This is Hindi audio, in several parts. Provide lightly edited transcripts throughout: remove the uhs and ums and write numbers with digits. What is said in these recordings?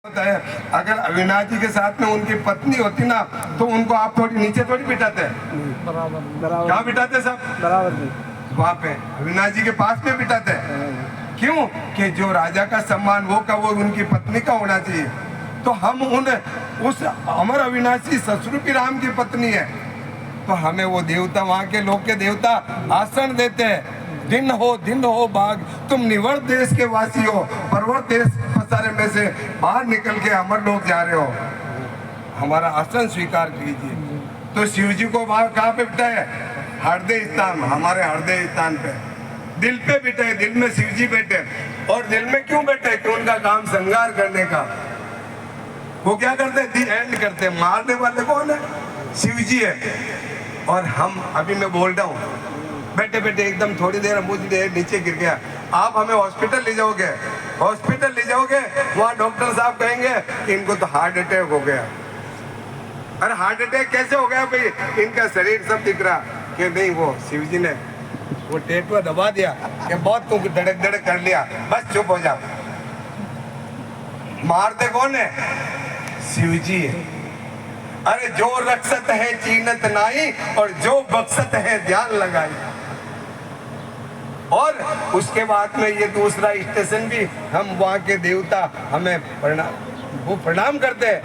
होता है। अगर अविनाश जी के साथ में उनकी पत्नी होती ना तो उनको आप थोड़ी नीचे थोड़ी बिठाते हैं, बराबर कहाँ बिठाते सब? बराबर नहीं, वहाँ पे अविनाश जी के पास में बिठाते हैं। क्यों? कि जो राजा का सम्मान वो का वो उनकी पत्नी का होना चाहिए। तो हम उस अमर अविनाशी ससुर भी राम की पत्नी है, तो हमें वो देवता, वहाँ के लोग के देवता आसन देते हैं। दिन हो भाग, तुम निवर देश के वासी हो, परवर देश पसारे में से बाहर निकल के अमर लोग जा रहे हो, हमारा आसन स्वीकार कीजिए। तो शिव जी को वहां कहाँ पे बिठाए? हृदय स्थान, हमारे हृदय स्थान पे, दिल पे बिठाए। दिल में शिव जी बैठे। और दिल में क्यों बैठे? कि उनका काम श्रृंगार करने का। वो क्या करते? दी एंड करते। मारने वाले कौन है? शिव जी है। और हम अभी मैं बोल रहा हूँ, बैठे बैठे एकदम थोड़ी देर मुझे नीचे गिर गया, आप हमें हॉस्पिटल ले जाओगे, हॉस्पिटल ले जाओगे, वहाँ डॉक्टर साहब कहेंगे कि इनको तो हार्ट अटैक हो गया। अरे हार्ट अटैक कैसे हो गया भाई? इनका शरीर सब दिख रहा। कि नहीं, वो शिव जी ने वो टेटुआ दबा दिया कि बहुत तुम धड़क धड़क कर लिया, बस चुप हो जाओ। मारते कौन है? शिव जी है। अरे जो रक्षत है चीनत नाई, और जो बख्शत है ध्यान लगाई। और उसके बाद में ये दूसरा स्टेशन भी, हम वहाँ के देवता हमें प्रणाम करते हैं।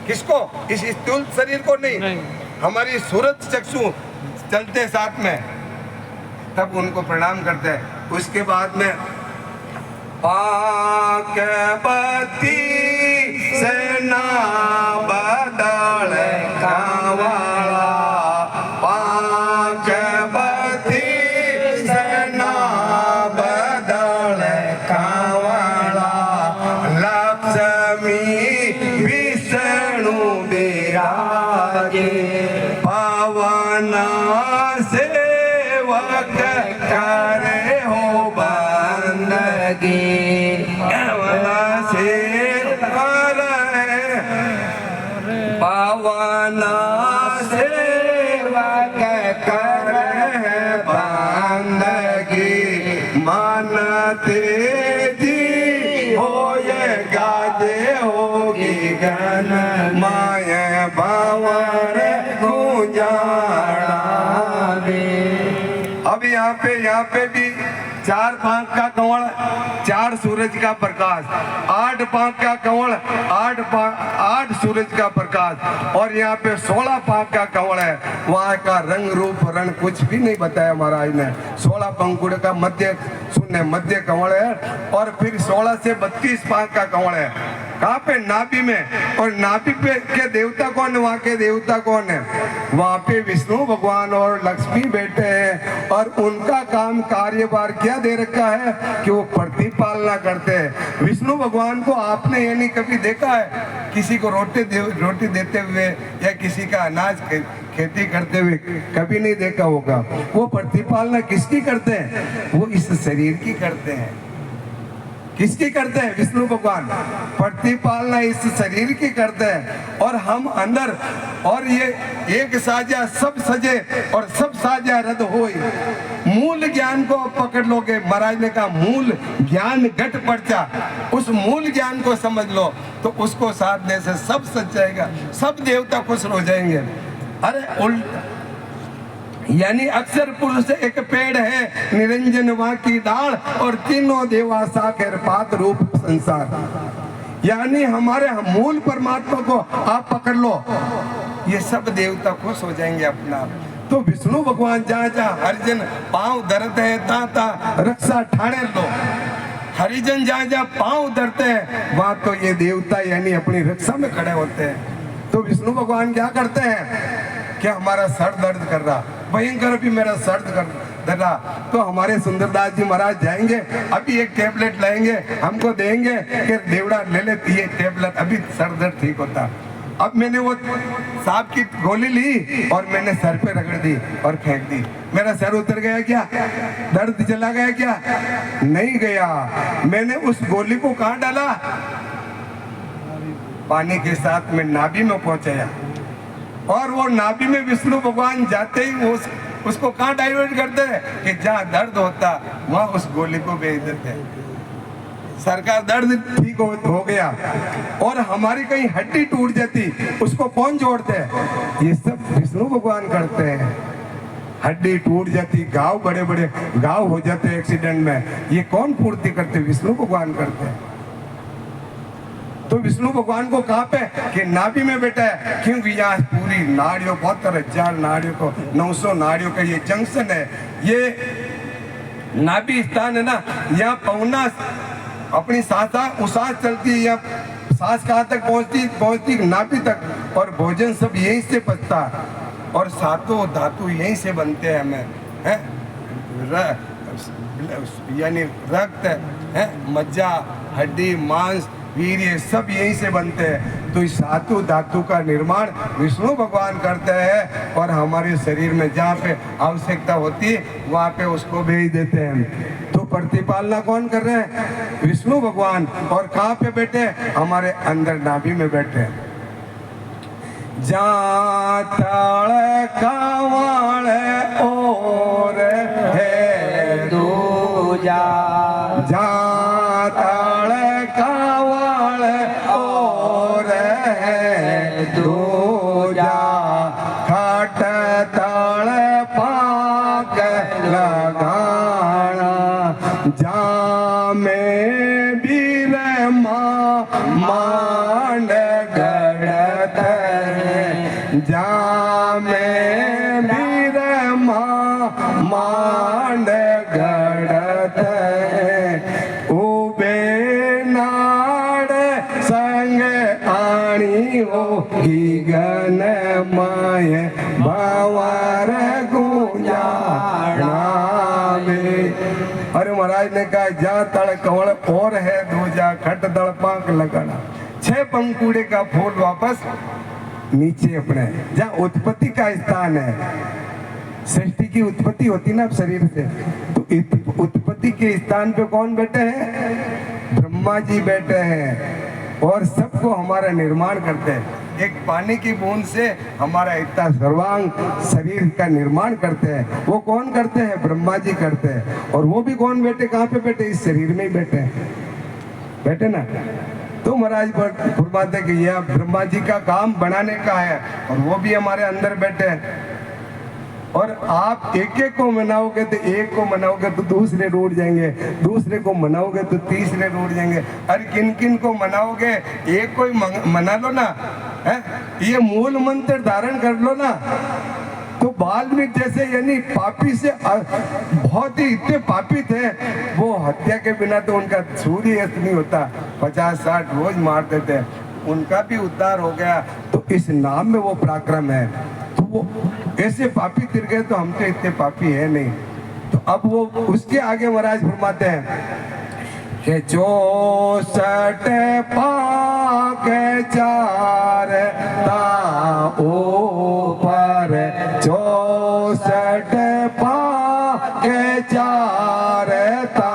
किसको? इस स्थूल शरीर को नहीं, हमारी सूरज चक्षु चलते साथ में, तब उनको प्रणाम करते हैं। उसके बाद में पाकपति सेना बदल कावाला, पाकपति सेना बदल कावाला, लक्ष्मी विष्णु विराजे, पवन सेवक करे हो बंदगी, पवन सेवक करे बंदगी, मन तेजी होए गाजे होगी गन, माय बावर गुंजारा दे। अब यहाँ पे भी 4 पांख का कंवल, 4 सूरज का प्रकाश, 8 पांख का कंवल, 8 सूरज का प्रकाश, और यहाँ पे 16 पांख का कंवल है। वहाँ का रंग रूप रण कुछ भी नहीं बताया महाराज ने। 16 पंखुड़ का मध्य शून्य मध्य कंवल है, और फिर 16 से 32 पांख का कंवल है। कहाँ पे? नाभि में। और नाभि पे के देवता कौन है? वहाँ के देवता कौन है? वहाँ पे विष्णु भगवान और लक्ष्मी बैठे हैं, और उनका काम कार्यभार क्या दे रखा है कि वो प्रतिपालना करते हैं। विष्णु भगवान को आपने यानी कभी देखा है किसी को रोटी देते हुए, या किसी का अनाज खेती करते हुए? कभी नहीं देखा होगा। वो प्रतिपालना किसकी करते हैं? वो इस शरीर की करते हैं। किसकी करते हैं? विष्णु भगवान प्रतिपालना इस शरीर की करते हैं। और हम अंदर, और ये एक साजा सब सजे और सब साजा रद होई। मूल ज्ञान को पकड़ लोगे, महाराज ने कहा मूल ज्ञान घट पड़ता, उस मूल ज्ञान को समझ लो तो उसको साधने से सब सच जाएगा, सब देवता खुश हो जाएंगे। अरे उल्ट, यानी अक्षर पुरुष एक पेड़ है, निरंजन वहाँ की डाल, और तीनों देवा साखेर पात रूप संसार। यानी हमारे मूल परमात्मा को आप पकड़ लो, ये सब देवता खुश हो जाएंगे अपना आप। तो विष्णु भगवान जहाँ जहाँ हरिजन पांव धरते हैं, ता रक्षा ठाणे लो। हरिजन जहाँ जहाँ पांव धरते हैं, वहाँ तो ये देवता यानी अपनी रक्षा में खड़े होते हैं। तो विष्णु भगवान क्या करते हैं? क्या हमारा सर दर्द कर रहा, भयंकर भी मेरा सर कर रहा, तो हमारे सुंदरदास जी महाराज जाएंगे, अभी एक टेबलेट लाएंगे, हमको देंगे कि देवड़ा ले ले ये टेबलेट, अभी सर दर्द ठीक होता। अब मैंने वो सांप की गोली ली और मैंने सर पे रगड़ दी और फेंक दी, मेरा सर उतर गया क्या? दर्द चला गया क्या? नहीं गया। मैंने उस गोली को कहाँ डाला? पानी के साथ में नाभि में पहुंचाया, और वो नाभि में विष्णु भगवान जाते ही उसको कहाँ डाइवर्ट करते हैं कि जहाँ दर्द होता वहाँ उस गोली को भेज देते हैं। सरकार दर्द ठीक हो गया और हमारी कहीं हड्डी टूट जाती, उसको कौन जोड़ते हैं? ये सब विष्णु भगवान करते हैं। हड्डी टूट जाती, घाव बड़े बड़े घाव हो जाते एक्सीडेंट में, ये कौन पूर्ति करते? विष्णु भगवान करते हैं। तो विष्णु भगवान को कहाँ पे कि नाभि में बैठा है, क्योंकि यहाँ पूरी नाड़ियों 72,000 नाड़ियों को 900 नाड़ियों का ये जंक्शन है, ये नाभि स्थान है ना, यहाँ पहुना अपनी सांस चलती है, यहाँ सांस कहाँ तक पहुँचती नाभि तक, और भोजन सब यहीं से पचता और सातों धातु यहीं से बनते हैं हमें, हैं यानी रक्त है, मज्जा, हड्डी, मांस, वीर, ये सब यहीं से बनते हैं। तो इस सातों धातु का निर्माण विष्णु भगवान करते हैं और हमारे शरीर में जहाँ पे आवश्यकता होती है वहाँ पे उसको भेज देते हैं। तो प्रतिपालना कौन कर रहे हैं? विष्णु भगवान। और कहाँ पे बैठे? हमारे अंदर नाभि में बैठे हैं। जा ताड़ कावाड़ और है दूजा, जा ताड़ कावाड़ और है दूजा, खाट ताड़ पाक लगाना, जा में बीर मांड गढ़त, जा में बीर मांड गढ़त, उबे नाड़ संग आणी होगी गन माय बावर गुंजाना में। अरे महाराज ने कहा जा तड़ कंवल और है दूजा, खट दड़ पांक लगाना, 6 पंकुड़े का फूल वापस नीचे अपने, जहाँ उत्पत्ति का स्थान है, सृष्टि की उत्पत्ति होती ना शरीर से, तो उत्पत्ति के स्थान पे कौन बैठे हैं? ब्रह्मा जी बैठे हैं और सबको हमारा निर्माण करते हैं। एक पानी की बूंद से हमारा इतना सर्वांग शरीर का निर्माण करते हैं। वो कौन करते हैं? ब्रह्मा जी करते हैं। और वो भी कौन बैठे? कहाँ पे बैठे? इस शरीर में ही बैठे, बैठे ना। तो महाराज फरमाते कि यह ब्रह्मा जी का काम बनाने का है और वो भी हमारे अंदर बैठे हैं। और आप एक एक को मनाओगे तो एक को मनाओगे तो दूसरे रूठ जाएंगे, दूसरे को मनाओगे तो तीसरे रूठ जाएंगे। अरे किन किन को मनाओगे? एक को ही मना लो ना, है? ये मूल मंत्र धारण कर लो ना। तो वाल्मीकि जैसे यानी पापी से बहुत ही इतने पापी थे, वो हत्या के बिना तो उनका सूर्य अस्त नहीं होता, 50-60 रोज मारते थे, उनका भी उद्धार हो गया। तो इस नाम में वो पराक्रम है। तो वो ऐसे पापी तिर गए, तो हम तो इतने पापी है नहीं। तो अब वो उसके आगे महाराज फरमाते हैं कि 64 पाक 4 ता ऊपर, 64 पाक 4 ता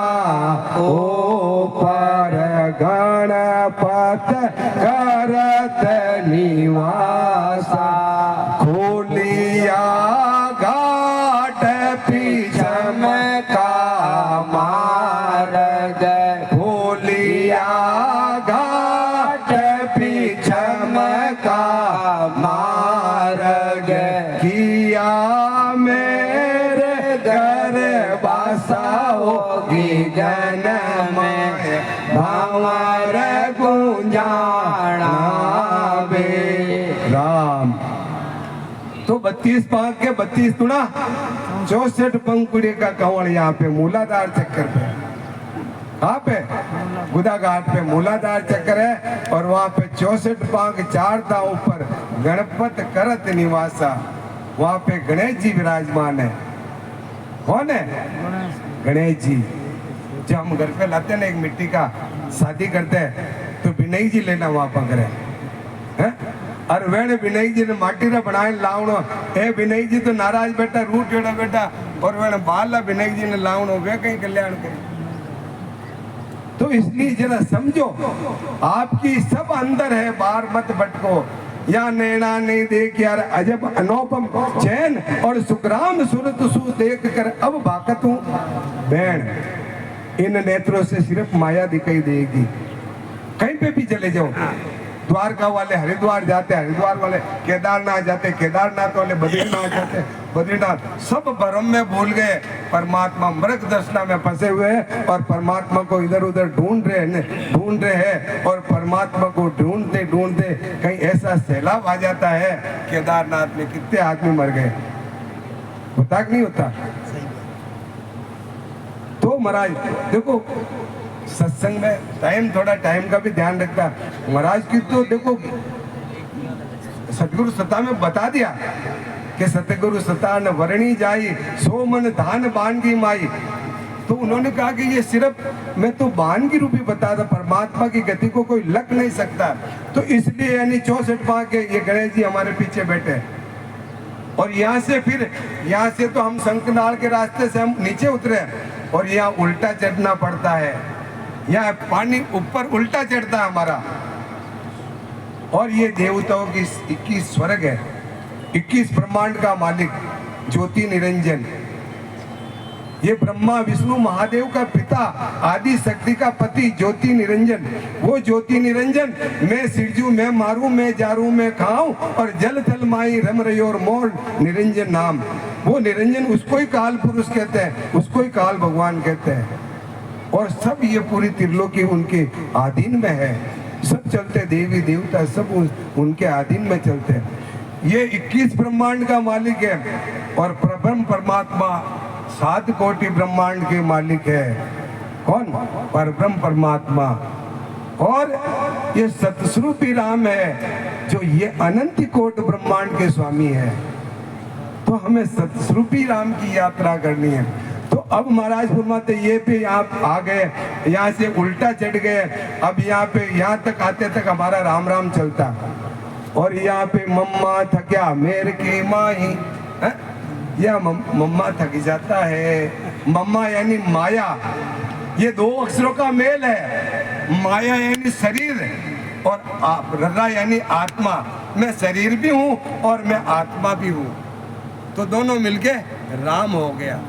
ऊपर, गणपत करत निवासा, खोलिया घाट पीछम का मार्ग, खोलिया घाट पीछम का मार्ग, किया मेरे घर बासा होगी जनमय भावर गुंजाना बे राम। तो 32 पांक के 32 तुड़ा, 64 पंकुड़े का कंवल यहाँ पे मूलाधार चक्कर पे, कहाँ पे? गुदा घाट पे मूलाधार चक्कर है और वहाँ पे 64 पांक 4 था ऊपर, गणपत करत निवासा, वहाँ पे गणेश जी विराजमान है। कौन है? गणेश जी। जब हम घर पे लाते ना एक मिट्टी का शादी करते हैं तो विनय जी लेना वहाँ पकड़े हैं। और वेण विनय जी ने माटी रा बनाए लावणो, ए विनय जी तो नाराज बेटा, रूठ जोड़ा बेटा, और वेण बाला विनय जी ने लावणो, वे कहीं कल्याण करे। तो इसलिए जरा समझो, आपकी सब अंदर है, बाहर मत भटको। या नैना नहीं देख यार अजब अनुपम चैन, और सुग्राम सुरत सु देख कर अब भाकत हूँ बैण। इन नेत्रों से सिर्फ माया दिखाई देगी। कहीं पे भी चले जाओ, द्वारका वाले हरिद्वार जाते, हरिद्वार वाले केदारनाथ जाते, केदारनाथ वाले बद्रीनाथ जाते, बद्रीनाथ, सब भ्रम में भूल गए। परमात्मा मृग दर्शना में फंसे हुए हैं और परमात्मा को इधर उधर ढूंढ रहे हैं और परमात्मा को ढूंढते ढूंढते कहीं ऐसा सैलाब आ जाता है। केदारनाथ में कितने आदमी मर गए, होता कि नहीं होता? तो महाराज देखो, सत्संग में थोड़ा टाइम का भी ध्यान रखता। महाराज की तो देखो सतगुरु सत्ता में बता दिया कि सतगुरु सत्ता न वरणी जाई, सो मन धान बाण की माई। तो उन्होंने कहा कि ये सिर्फ मैं तो बाण की रूपी बता था, परमात्मा की गति को कोई लग नहीं सकता। तो इसलिए यानी 64 पाँव के ये गणेश जी हमारे पीछे बैठे। और यहाँ से तो हम शंखनाल के रास्ते से हम नीचे उतरे और यहाँ उल्टा चढ़ना पड़ता है। यहाँ पानी ऊपर उल्टा चढ़ता है हमारा। और ये देवताओं की 21 स्वर्ग है, 21 ब्रह्मांड का मालिक ज्योति निरंजन। ये ब्रह्मा विष्णु महादेव का पिता, आदि शक्ति का पति ज्योति निरंजन। वो ज्योति निरंजन, मैं सिरजू मैं मारू मैं जारू मैं खाऊं और जल थल माई रम रयोर मोर निरंजन नाम। वो निरंजन उसको ही काल पुरुष कहते हैं, उसको ही काल भगवान कहते हैं। और सब ये पूरी त्रिलोकी उनके अधीन में है, सब चलते, देवी देवता सब उनके अधीन में चलते हैं। ये 21 ब्रह्मांड का मालिक है और परब्रह्म परमात्मा 7 कोटि ब्रह्मांड के मालिक है। कौन? परब्रह्म परमात्मा। और ये सतस्वरूपी राम है जो ये अनंत कोट ब्रह्मांड के स्वामी है। तो हमें सतस्वरूपी राम की यात्रा करनी है। तो अब महाराज फरमाते ये पे आप आ गए, यहाँ से उल्टा चढ़ गए। अब यहाँ तक आते तक हमारा राम राम चलता। और यहाँ पे मम्मा थक्या मेर की माही, या मम्मा थक जाता है। मम्मा यानी माया, ये 2 अक्षरों का मेल है। माया यानी शरीर और रर्रा यानी आत्मा। मैं शरीर भी हूँ और मैं आत्मा भी हूँ, तो दोनों मिलके राम हो गया।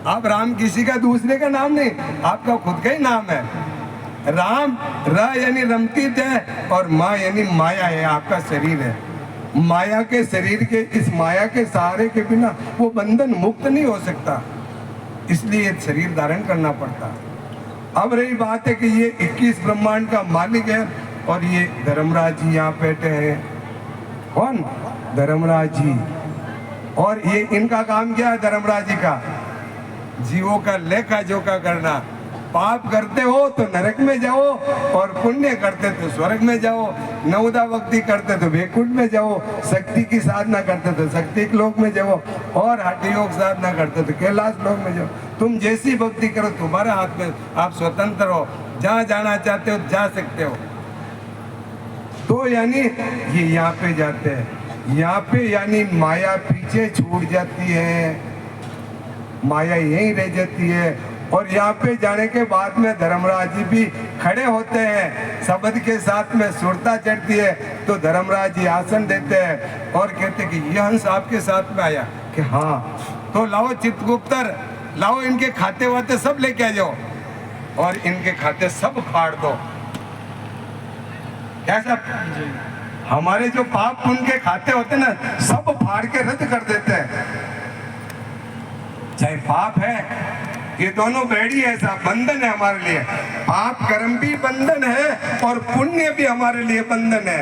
अब राम किसी का दूसरे का नाम नहीं, आपका खुद का ही नाम है। राम र यानी रमती है और माँ यानी माया है, आपका शरीर है। माया के शरीर के, इस माया के सहारे के बिना वो बंधन मुक्त नहीं हो सकता, इसलिए शरीर धारण करना पड़ता। अब रही बात है कि ये 21 ब्रह्मांड का मालिक है और ये धर्मराज जी यहाँ बैठे हैं। कौन? धर्मराज जी। और ये इनका काम क्या है? धर्मराज जी का जीवों का लेखा जोखा करना। पाप करते हो तो नरक में जाओ और पुण्य करते तो स्वर्ग में जाओ, नवदा भक्ति करते तो वैकुंठ में जाओ, शक्ति की साधना करते तो शक्ति के लोक में जाओ और हठ योग साधना करते तो कैलाश लोक में जाओ। तुम जैसी भक्ति करो तुम्हारे हाथ में, आप स्वतंत्र हो, जहाँ जाना चाहते हो जा सकते हो। तो यानी ये यहाँ पे जाते हैं, यहाँ पे यानी माया पीछे छूट जाती है, माया यहीं रह जाती है। और यहाँ पे जाने के बाद में धर्मराज जी भी खड़े होते हैं, शब्द के साथ में सुरता चढ़ती है तो धर्मराज जी आसन देते हैं और कहते कि यह हंस आपके साथ में आया कि हाँ, तो लाओ चित्रगुप्तर, लाओ इनके खाते वाते सब लेके आ जाओ और इनके खाते सब फाड़ दो। कैसा? हमारे जो पाप पुण्य के खाते होते ना, सब फाड़ के रद्द कर देते हैं। चाहे पाप है, ये दोनों बेड़ी ऐसा बंधन है हमारे लिए। पाप कर्म भी बंधन है और पुण्य भी हमारे लिए बंधन है।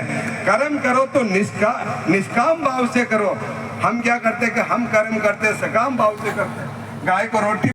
कर्म करो तो निष्काम भाव से करो। हम क्या करते कि हम कर्म करते सकाम भाव से करते। गाय को रोटी